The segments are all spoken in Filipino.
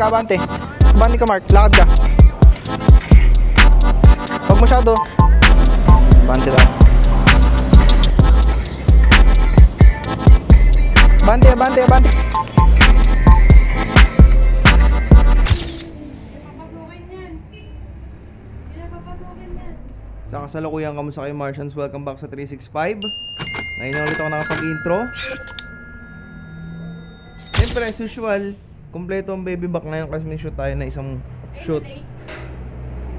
ka, abante. Abante ka, Mark. Lakad ka. Huwag masyado. Abante lang. Abante, abante, abante. Sa kasalukuyan, kamusta kayo Martians? Welcome back sa 365. Ngayon na ulit ako nakapag-intro. Siyempre, as usual, kompleto ang baby back ngayon kasi may shoot tayo na isang shoot.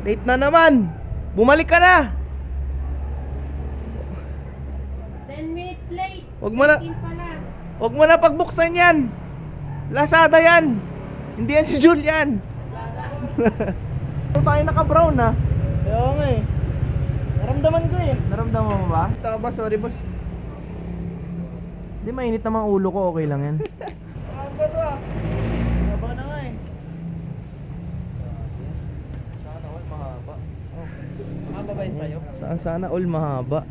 Late na naman! Bumalik ka na! 10 minutes late. Huwag mo na, 18 pala. huwag mo na pagbuksan yan! Lazada yan! Hindi yan si Julian! Tayo naka-brown ha? Oo nga eh. Naramdaman ko eh. Naramdaman mo ba? Tama ba? Sorry boss. Hindi, mainit naman ang ulo ko, okay lang yan. Ang ba to ah? Haba na nga eh. Sana all mahaba. Oh. Mahaba ba yun sa'yo? Sana all mahaba.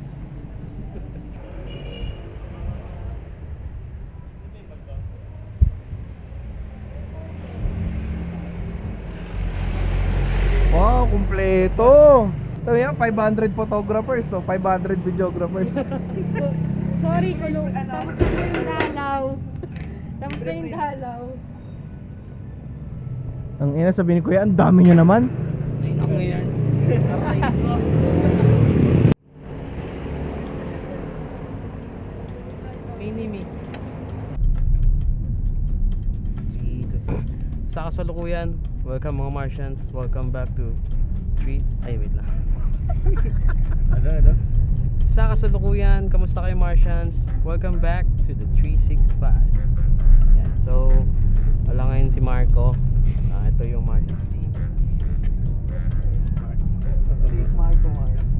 Wow, kumpleto. Ito yan, 500 photographers, so 500 videographers. Sorry, kulong. Tapos na yung dalaw. Tapos na yung dalaw. Ang ina, sabihin ko yan, ang dami nyo naman. Ay, ako yan. Mini-me. Sa kasalukuyan, welcome mga Martians. Welcome back to 3... Ay, wait lang. Ano? Sa kasalukuyan, kamusta kayo Martians? Welcome back to the 365. Yan. So, wala ngayon si Marco. Ito yung Martians team.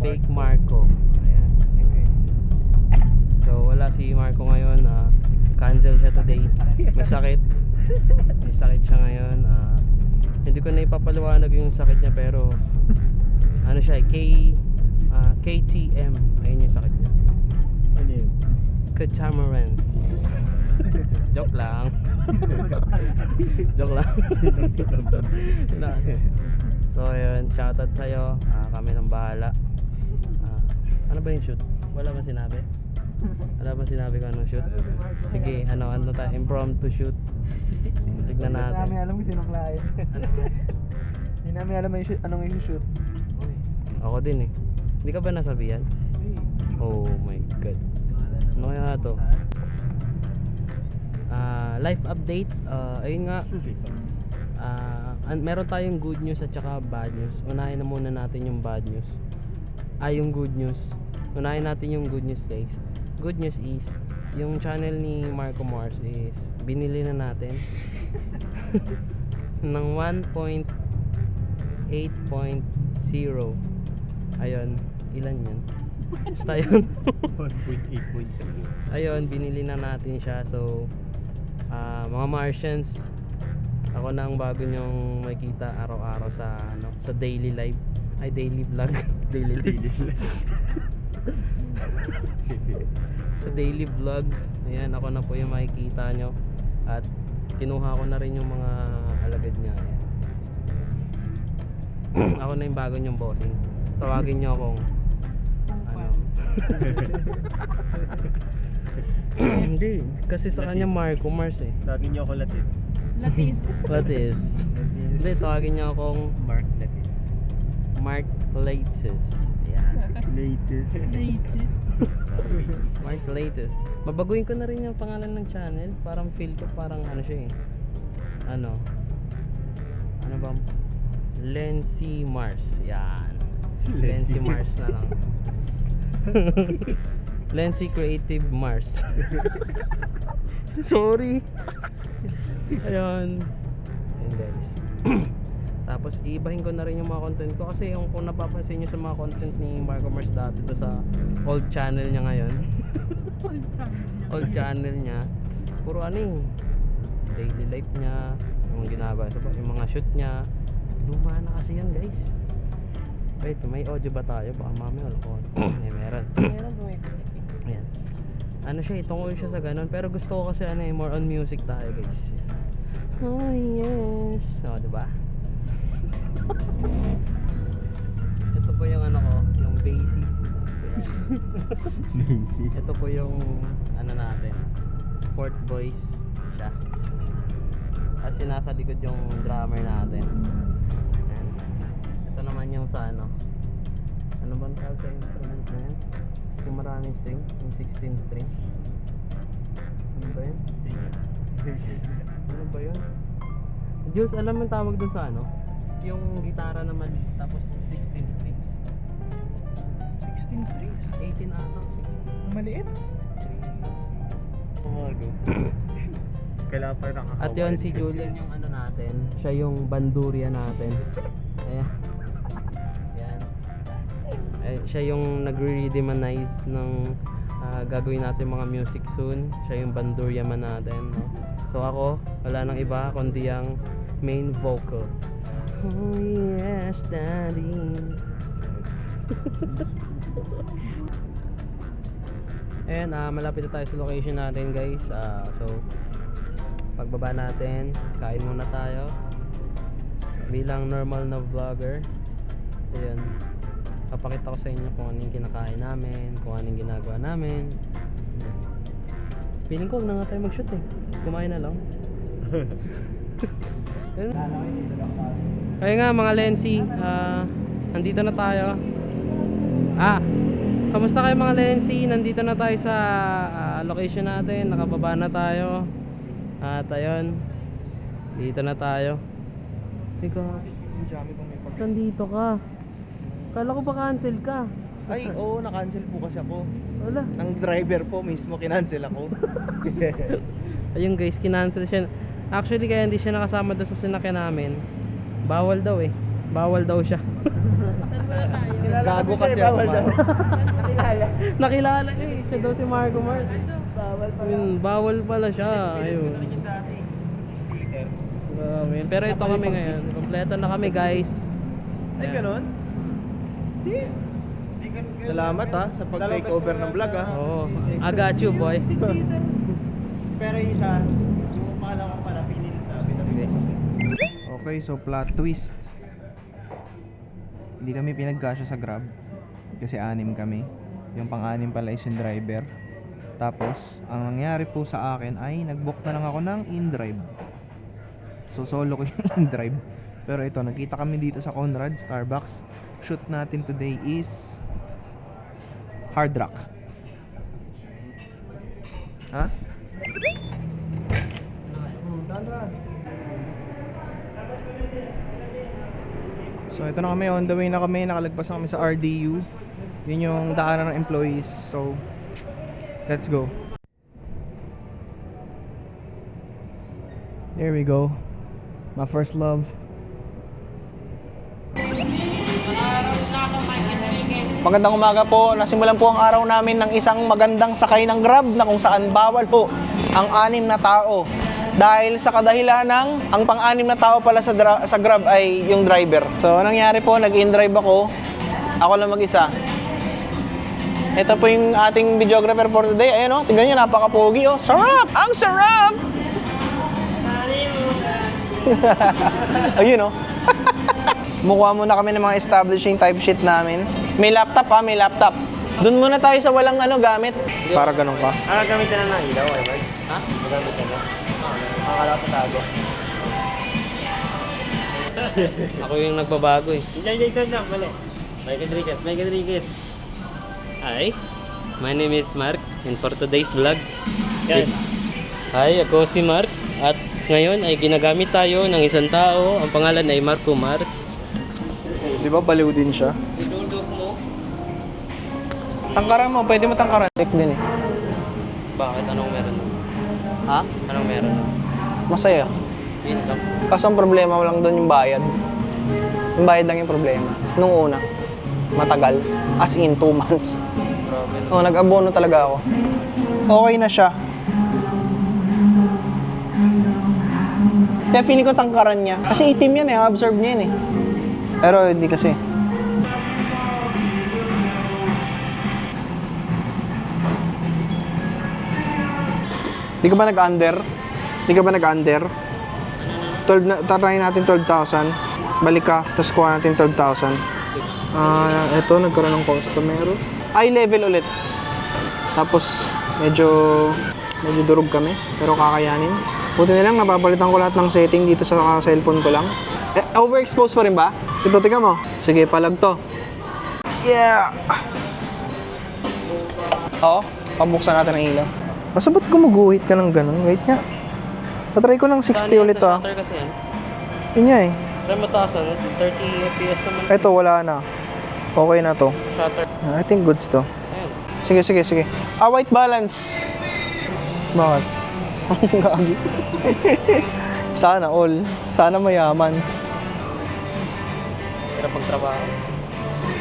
Fake Marco. Ayan. Okay. So, wala si Marco ngayon. Cancel siya today. May sakit. May sakit siya ngayon. Hindi ko na ipapaliwanag yung sakit niya pero ano siya, KTM. Ayun yung sakit niya. Ano yun? Catamaran. Joke lang. Joke lang. So ayun, shoutout sa'yo. Kami nang bahala. Ano ba yung shoot? Wala ba sinabi? Wala ba sinabi ko anong shoot? Sige, ano tayo, impromptu shoot. Tignan natin. Hindi namin alam kung sinong client. Ano? Hindi namin alam anong i-shoot. Ako din eh. Hindi ka ba nasabihan? Oh my god. Ano kaya to? Life update. Ayun nga. Meron tayong good news at saka bad news. Unahin na muna natin yung bad news. Yung good news. Unahin natin yung good news guys. Good news is yung channel ni Marco Mars is binili na natin ng 1.8.0. Ayun, ilan yun? Basta yun. 1.8.0. Ayun, binili na natin siya. So, mga Martians, ako na ang bago nyong makita araw-araw sa sa daily life. Ay, daily vlog. Daily life. Sa daily vlog. Ayan, ako na po yung makikita nyo. At kinuha ko na rin yung mga alagad niya. Ayan. Ako na yung bago nyong bossing. Tawagin nyo akong hindi, kasi sa kanya Marco Mars eh. Tawagin niyo ako Latis. Latis. Latis. Hindi, tawagin niyo akong Mark Latis. Mark Latis. Ayan. Latest. Latis. Mark Latis. Babaguhin ko na rin yung pangalan ng channel. Parang feel ko parang ano siya eh. Ano ba? Lency Mars. Yan. Lency Mars na lang. Lency Creative Mars. Sorry. Ayun. Ayun guys. Tapos iibahin ko na rin yung mga content ko kasi yung kung napapansin nyo sa mga content ni Marco Mars dati to sa old channel niya ngayon. Old channel niya. Puro ano eh, daily life niya, yung ginagawa sa yung mga shoot niya. Luma na kasi yan guys. Wait, may audio ba tayo? Baka mamaya wala ko. Meron. Meron bumibili. Ayan. Ano siya, tungkol siya sa ganun. Pero gusto ko kasi ano eh, more on music tayo guys. Oh yes. O, diba? Ito po yung ano ko, yung basis. Lazy. Ito po yung ano natin, fourth voice siya. At nasa likod yung drummer natin. Ayan. Ito naman yung sa ano. Ano bang tawag sa instrument na yan? Yung maraming string, yung 16 string. Ano ba yun? Ano ba yun? Jules, alam mo yung tawag dun sa ano? Yung gitara naman, tapos 16 strings. 16 strings. 18 ata, 16. Maliit. Umago. Kailangan pa rin nakakawal. At yun, si Julian yung ano natin, siya yung bandurya natin. Ayan. Ayan. Ay, siya yung nagre-redemonize ng gagawin natin mga music soon. Siya yung bandurya man natin. No? So ako, wala nang iba kundi ang main vocal. Oh yes, daddy. Ayan, malapit na tayo sa location natin guys. So, pagbaba natin, kain muna tayo. Bilang normal na vlogger, ayun, papakita ko sa inyo kung anong kinakain namin, kung anong ginagawa namin. Feeling ko huwag na nga tayo mag-shoot eh. Kumain na lang. Kaya nga mga Lensi, nandito na tayo. Kamusta kayo mga Lensi? Nandito na tayo sa location natin. Nakababa na tayo. At ayun, dito na tayo. Ikaw, Ang dami kong may pag... nandito ka. Kala ko ba cancel ka? Ay, oo, na-cancel po kasi ako. Wala. Ang driver po mismo, kinancel ako. Ayun guys, kinancel siya. Actually kaya hindi siya nakasama doon sa sinakyan namin. Bawal daw eh. Bawal daw siya. Gago kasi ako. Nakilala siya eh. Siya daw si Marco Mars. Bawal pala siya. Ayun. Grabe. Pero ito kami ngayon. Kompleto na kami guys. Ay, Ayan. ganun? Salamat ha, sa pag-take over ng vlog ha. Oo. I got you boy. Pero yung isa, yung pangalawa ko pala, pinilit na. Guys. Okay, so plot twist. Hindi kami pinagkasya sa Grab kasi 6 kami. Yung pang-6 pala is yung driver. Tapos, ang nangyari po sa akin ay nag-book na lang ako ng InDrive. So solo ko yung InDrive. Pero ito, nagkita kami dito sa Conrad, Starbucks. Shoot natin today is Hard Rock. Ha? So ito na kami, on the way na kami, nakalagpas na kami sa RDU. Yun yung daanan ng employees. So, let's go. There we go. My first love. Magandang umaga po. Nasimulan po ang araw namin ng isang magandang sakay ng Grab na kung saan bawal po ang 6 na tao. Dahil sa kadahilan ng ang pang-6 na tao pala sa Grab ay yung driver. So, anong nangyari po? Nag-in-drive ako. Ako lang mag-isa. Ito po yung ating videographer for today. Ayan o, tingnan nyo, napaka-pogi o. Sarap! Ang sarap! Ayun o. Mukha muna kami ng mga establishing type shit namin. May laptop ha, may laptop. Doon muna tayo sa walang gamit. Para ganun ka. Gamitin na ng ilaw, Evan. Ha? Gamitin na. Makakala ko sa tago. Ako yung nagbabago eh. Ito na, mali. Mike Enriquez. Hi, my name is Mark and for today's vlog, Yan. hi, ako si Mark at ngayon ay ginagamit tayo ng isang tao. Ang pangalan ay Marco Mars. Di ba baliw din siya? Itulog mo? Tangkaran mo, pwede mo tangkaran. Check din eh. Bakit? Anong meron? Ha? Anong meron? Masaya. Yun lang. Kaso ang problema mo lang doon yung bayad. Yung bayad lang yung problema. Nung una, matagal. As in, 2 months. Grabe. Oh, nag-abono talaga ako. Okay na siya. Kaya feeling ko tangkaran niya. Kasi itim yan eh, absorb niya yan eh. Pero hindi kasi. Di ka ba nag-under? Di ka ba nag-under? Ano 12 na, try natin 12,000. Balik ka, tapos kuha natin 12,000. Ito, nagkaroon ng customer. Eye level ulit. Tapos, medyo durog kami, pero kakayanin. Buti na lang, napapalitan ko lahat ng setting dito sa cellphone ko lang. Overexposed pa rin ba? Ito, tingnan mo. Sige, palag to. Yeah! Oo, pabuksan natin ang ilaw. Basta ba't gumuguhit ka ng ganun? Wait nga. Patry ko ng 60 ulit ah. Shutter kasi yan. Yun nga eh. Saan mataas na? 30 FPS naman. Ito, wala na. Okay na to. Shutter. I think goods to. Ayan. Sige. White balance. Bakit? Ang gagi. Sana all. Sana mayaman. Hirap magtrabaho.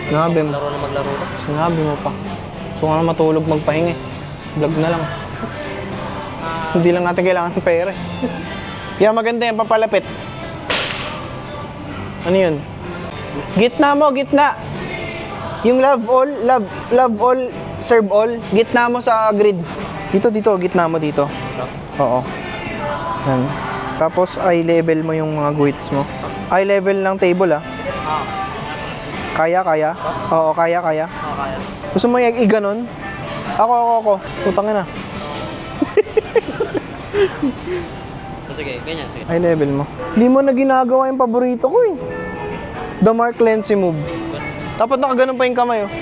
Sinabi mo. Maglaro na maglaro ka. Sinabi mo pa. Gusto ko na matulog magpahinga. Vlog na lang. Hindi lang natin kailangan ng pera. Yan, maganda yan, papalapit. Ano yun? Gitna mo, gitna. Yung love all, serve all. Gitna mo sa grid. Dito, gitna mo dito. Oo. Yan. Tapos, eye level mo yung mga guhits mo. Eye level ng table, ah. Kaya? Oo, kaya. Kaya. Gusto mo i-ganon? Ako. Putangin na. Sige, ganyan. Sige. Eye level mo. Hindi mo na ginagawa yung paborito ko eh. The Mark Lensi move. Dapat nakaganon pa yung kamay oh.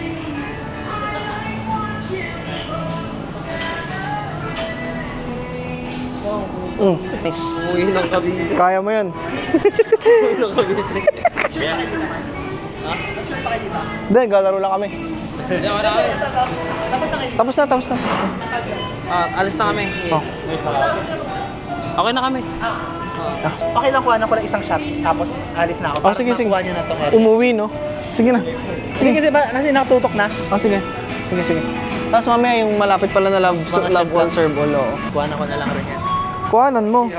Nice. Umuwi ng Cavite. Kaya mo yun. Umuwi ng Cavite. Then, galaro lang kami. Hindi, marami. Tapos na. Alis na kami. Oh. Okay na kami. Okay lang, kuha na ko lang isang shot. Tapos alis na ako. Oh, sige. Makuha nyo na to. Umuwi, no? Sige na. Sige kasi ba, kasi nakatutok na. Oh, sige. Tapos mamaya yung malapit pala na love all, serve all. Oo. Kuha na ko na lang rin yan. Kuhanan mo.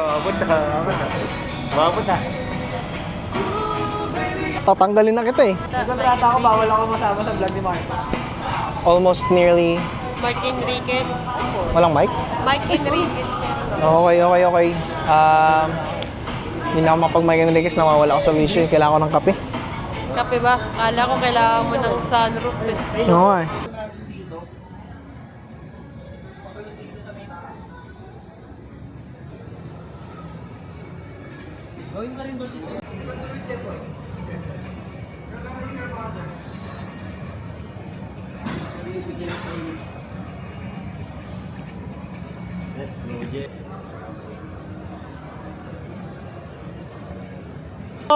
Wabot na. Tatanggalin na kita eh. Kontrata ako, bawal ako masama sa vlog ni Mark. Almost nearly. Mark Enriquez. Walang mic? Mike Enriquez. Okay. Hindi na ako mapag-mic Enriquez, nawawala ako sa vision. Kailangan ko ng kape. Kape ba? Kala ko kailangan mo ng sunroof eh. Oo eh.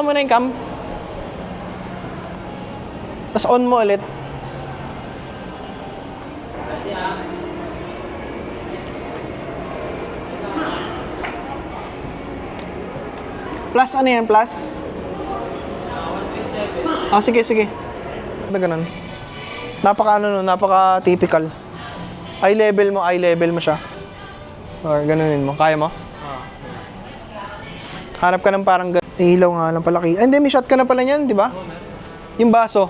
mo na yung cam. Tapos on mo ulit. Plus ano yan? Plus? Sige. Ganun. Napaka typical. Eye level mo siya. Or ganunin mo. Kaya mo? Hanap ka ng parang ilaw nga lang palaki. Hindi, may shot ka na pala niyan, di ba? Yung baso.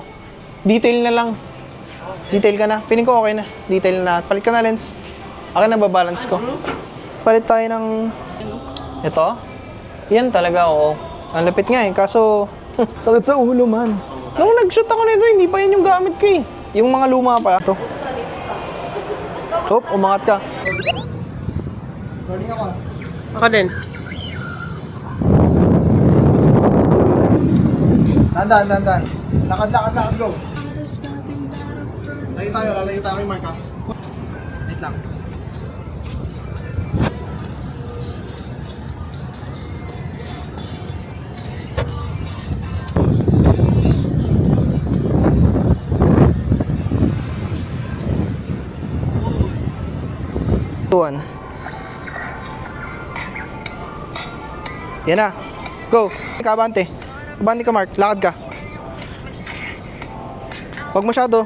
Detail na lang. Detail ka na. Feeling ko okay na. Detail na. Palit ka na lens. Akin na babalance ko. Palit tayo ng... Ito? Yan talaga, oo. Ang lapit nga eh. Kaso, sakit sa ulo man. Nung nag-shoot ako nito, hindi pa yan yung gamit ko eh. Yung mga luma pa. Ito. Hop, umangat ka. Ako din. Dahan. Lakad, go. Lalayo tayo kay Marcos. Wait lang. Tuan. Yan na. Go. Kabante. Kabante ka, Mark. Lakad ka. Huwag masyado.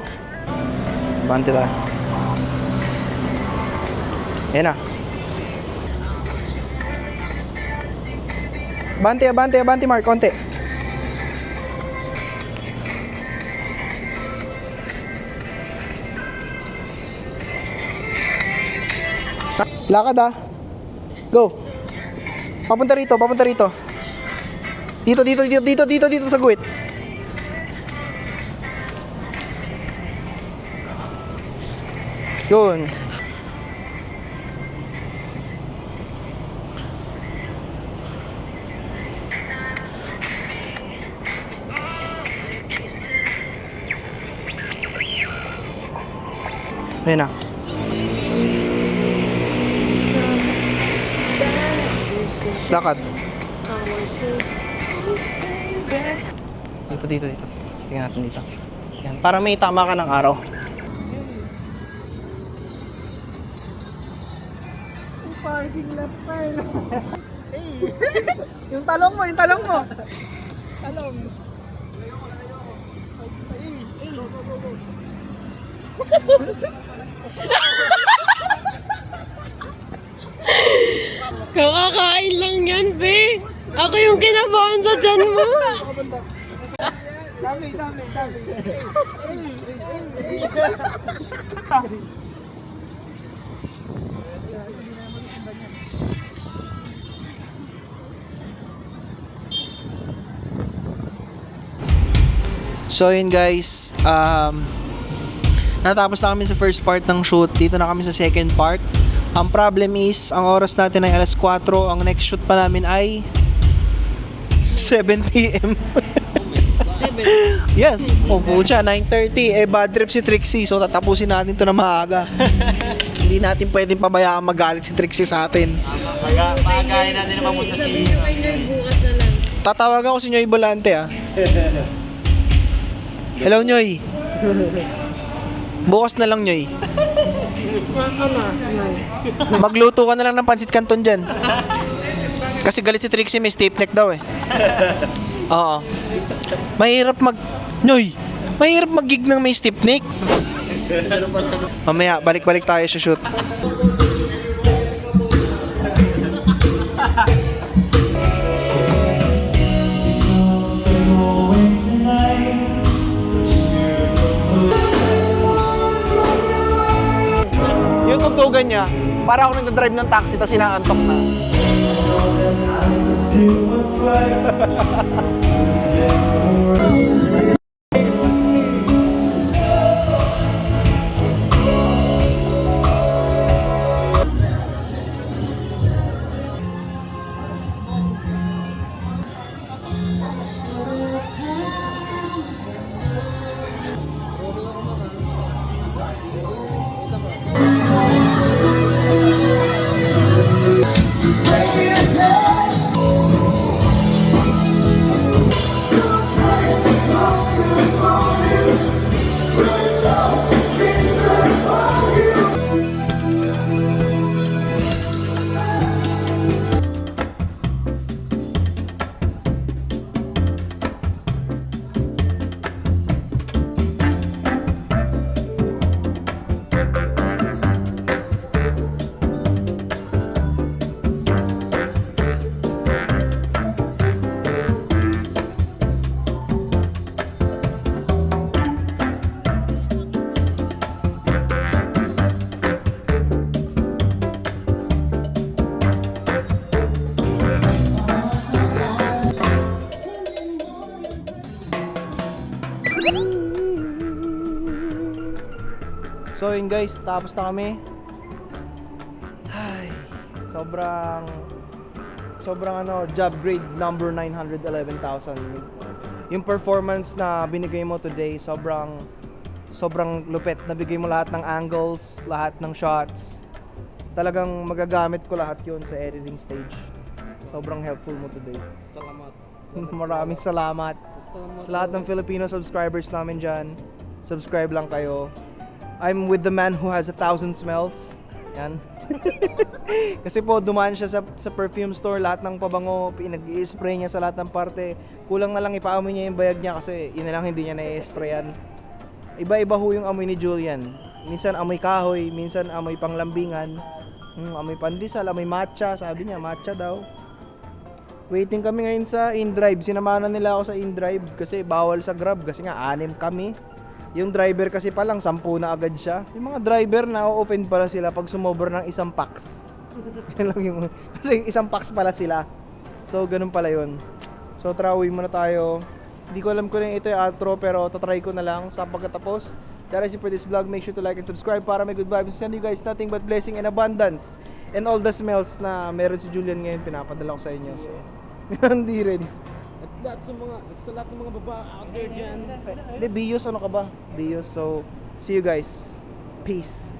Kabante tayo. Yan na. Abante, Mark. Konti. Lakad ah. Go. Papunta rito. Dito sa guwit. Yun. Ayun na. Lakad. Dito. Tingnan natin dito. Yan, para may tama ka ng araw. Parking lot pa yung talong mo. Talong. Kakakain lang yan, be. Ako yung kinabahan sa dyan mo. Dami. So yun guys, natapos na kami sa first part ng shoot. Dito na kami sa second part. Ang problem is, ang oras natin ay alas 4. Ang next shoot pa namin ay 7 p.m. Yes. O pucha, 9:30. Bad trip si Trixie. So tatapusin natin to na maaga. Hindi natin pwedeng pabayaan magalit si Trixie sa atin. Pagkain natin na mamunta si... Yung kay Noy bukas na lang. Tatawagan ko si Nyoy Volante Hello Nyoy. Bukas na lang Nyoy. Magluto ka na lang ng pansit canton dyan. Kasi galit si Trixie, may stiff neck daw Oo. Mahirap Nyoy, mahirap mag-gig ng may stiff neck. Mamaya, balik-balik tayo sa shoot. Yung tugtugan niya, para ako nagdadrive ng taxi tapos inaantok na. So yun guys, tapos na kami. Ay, sobrang job grade number 911,000. Yung performance na binigay mo today, sobrang lupit. Nabigay mo lahat ng angles, lahat ng shots. Talagang magagamit ko lahat yun sa editing stage. Sobrang helpful mo today. Salamat. Maraming salamat. Sa lahat ng Filipino subscribers namin dyan, subscribe lang kayo. I'm with the man who has 1,000 smells. Yan. Kasi po, dumaan siya sa perfume store, lahat ng pabango, pinag-i-spray niya sa lahat ng parte. Kulang na lang ipaamoy niya yung bayag niya kasi yun na lang hindi niya na-i-sprayan. Iba-iba ho yung amoy ni Julian. Minsan amoy kahoy, minsan amoy panglambingan, amoy pandesal, amoy matcha. Sabi niya, matcha daw. Waiting kami ngayon sa InDrive. Sinamahan na nila ako sa InDrive kasi bawal sa Grab kasi nga 6 kami. Yung driver kasi palang 10 na agad siya. Yung mga driver na offend pala sila pag sumobra ng 1 packs. Yan lang yung kasi 1 packs pala sila. So ganun pala yun. So tara, uwi muna tayo. Hindi ko alam kung ito yung outro, pero tatry ko na lang sa pagkatapos. That is it for this vlog. Make sure to like and subscribe para may good vibes. Send you guys nothing but blessing and abundance. And all the smells na meron si Julian ngayon, pinapadala ko sa inyo. So, hindi rin. At lahat ng mga babae out there dyan. Hindi, Bios, ano ka ba? Bios. So, see you guys. Peace.